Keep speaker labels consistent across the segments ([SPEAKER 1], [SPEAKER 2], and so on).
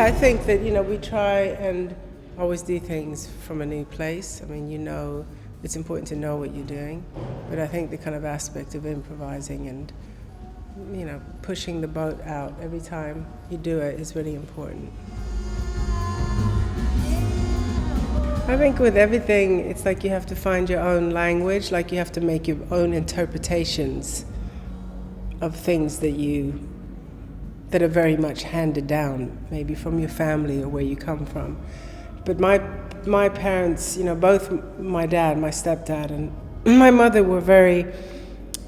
[SPEAKER 1] I think that, we try and always do things from a new place. I mean, it's important to know what you're doing, but I think the kind of aspect of improvising and, pushing the boat out every time you do it is really important. I think with everything, it's like you have to find your own language, like you have to make your own interpretations of things that are very much handed down, maybe from your family or where you come from. But my parents, both my dad, my stepdad, and my mother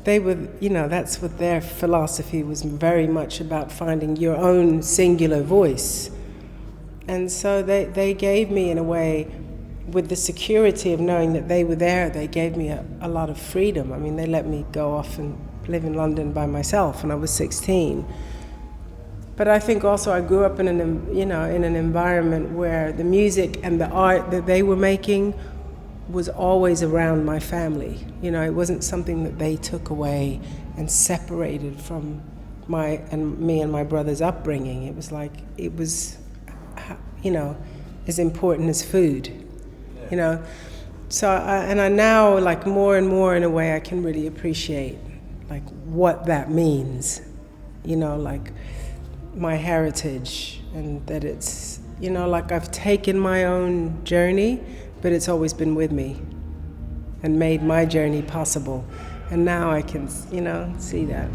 [SPEAKER 1] that's what their philosophy was, very much about finding your own singular voice. And so they gave me, in a way, with the security of knowing that they were there, they gave me a lot of freedom. I mean, they let me go off and live in London by myself when I was 16. But I think also I grew up in an environment where the music and the art that they were making was always around my family. It wasn't something that they took away and separated from me and my brother's upbringing. It was like, as important as food, So I now, like, more and more, in a way, I can really appreciate, like, what that means, like my heritage, and that it's, like I've taken my own journey, but it's always been with me and made my journey possible. And now I can, see that.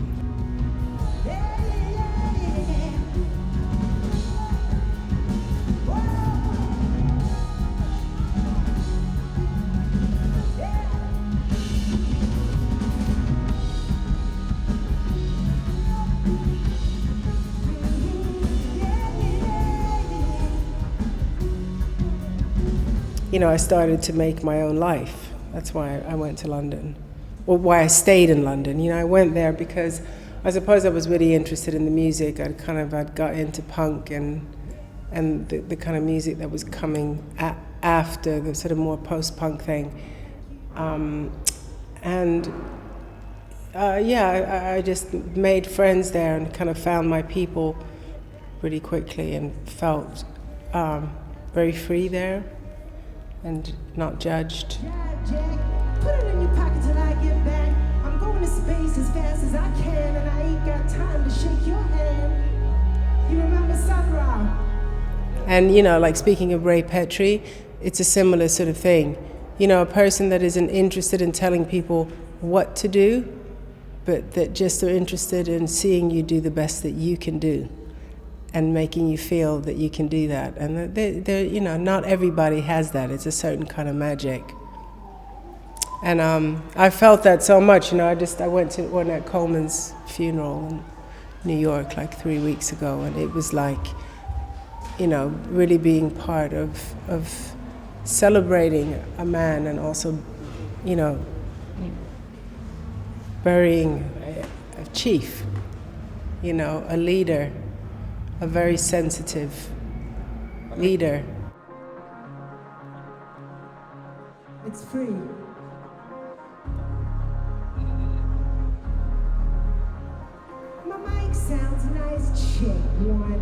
[SPEAKER 1] I started to make my own life. That's why I went to London, or why I stayed in London. I went there because I suppose I was really interested in the music. I'd got into punk and the kind of music that was coming after the sort of more post-punk thing. I just made friends there and kind of found my people really quickly and felt very free there and not judged.
[SPEAKER 2] Jack, put it in your pocket till I get back. I'm going to space as fast as I can, and I ain't got time to shake your hand. You remember Sunrise?
[SPEAKER 1] And like speaking of Ray Petrie, it's a similar sort of thing. A person that isn't interested in telling people what to do, but that just are interested in seeing you do the best that you can do, and making you feel that you can do that. And not everybody has that. It's a certain kind of magic. And I felt that so much. I went to Ornette Coleman's funeral in New York like 3 weeks ago, and it was like, really being part of celebrating a man, and also, burying a chief, a leader, a very sensitive leader.
[SPEAKER 2] It's free. My mic sounds nice, check one.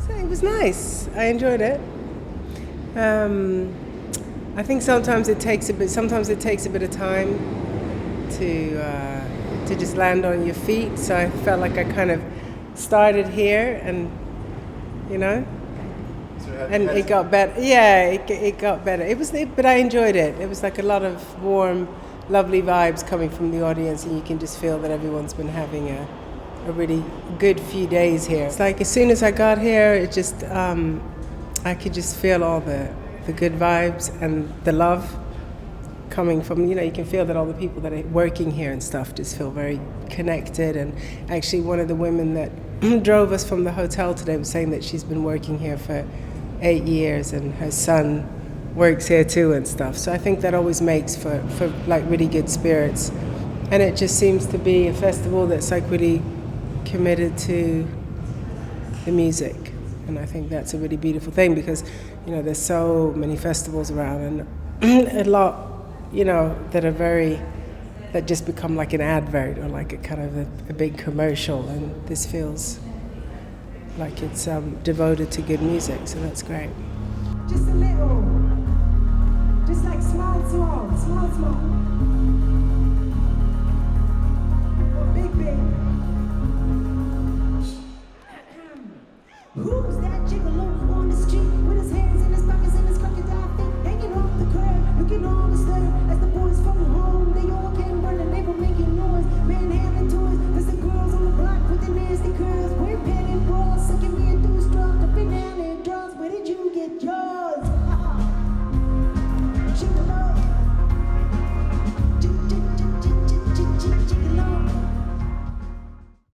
[SPEAKER 1] So it was nice. I enjoyed it. I think sometimes it takes a bit of time to just land on your feet. So I felt like I kind of started here, and and it got better. Yeah, it got better. But I enjoyed it. It was like a lot of warm, lovely vibes coming from the audience, and you can just feel that everyone's been having a really good few days here. It's like as soon as I got here, it just I could just feel all the good vibes and the love coming from, you can feel that all the people that are working here and stuff just feel very connected. And actually one of the women that drove us from the hotel today was saying that she's been working here for 8 years, and her son works here too and stuff. So I think that always makes for like really good spirits. And it just seems to be a festival that's like really committed to the music. And I think that's a really beautiful thing, because, there's so many festivals around, and a lot, that are very that just become like an advert or like a kind of a big commercial, and this feels like it's devoted to good music, so that's great.
[SPEAKER 2] Just a little.